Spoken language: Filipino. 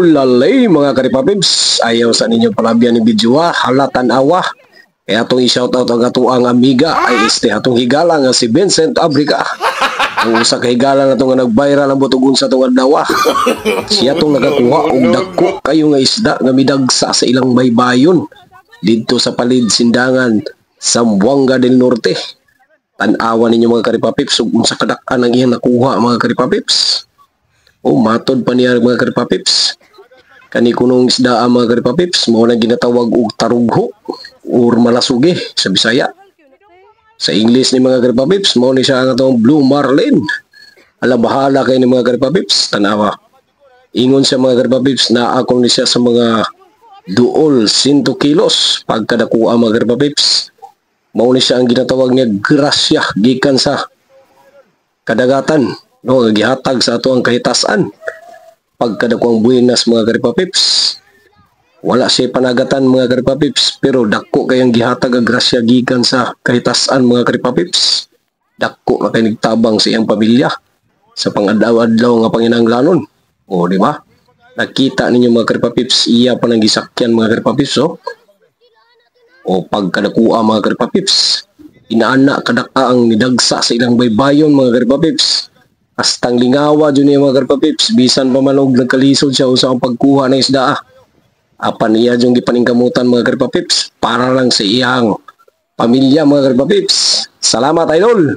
Ulalay mga karipapips, ayaw sa ninyo palabyan ni video halatan awa. Kaya atong i-shoutout ang atuang amiga ay atong higala nga si Vincent Abrica. Ang usa ka higala na nga nag-viral ang butugon sa itong adlaw. Siya itong nagakuha og dako kayo nga isda nga midagsa sa ilang baybayon dito sa palid sindangan Zamboanga del Norte. Tan-awa ninyo mga karipapips ug unsa kadak-an ang iyang nakuha mga karipapips. Matod pa niya mga karipapips. Kani kunong isda ang mga karipapips, mao na ginatawag og tarugho or malasuge sa Bisaya. Sa English ni mga karipapips, mao ni siya ang atong blue marlin. Alabahala kay ni mga karipapips, tanawa. Ingon siya mga karipapips na akong ni siya sa mga duol 100 kilos pagkadakuha mga karipapips. Mao ni siya ang ginatawag niya grasya gikan sa kadagatan. No, gihatag sa ato ang kahitasan pagkadakuang buenas mga karipapips. Wala siya panagatan mga karipapips, pero dako kayang gihatag ang grasya gikan sa kahitasan mga karipapips. Dako na kay nagtabang sa iyang pamilya sa pang-adlaw-adlaw nga panginahanglanon. O di ba? Nakita ninyo mga karipapips, iya pa nang gisakyan mga karipapips. O pagkadakuha mga karipapips, inaana kadaka ang nidagsa sa ilang baybayon mga karipapips. Astang lingawa dyan niya mga karipapips, bisan pa manog nagkalisod siya sa pagkuha ng isda. Apan iya dyan gipaningkamutan mga karipapips para lang sa iyang pamilya mga karipapips. Salamat idol!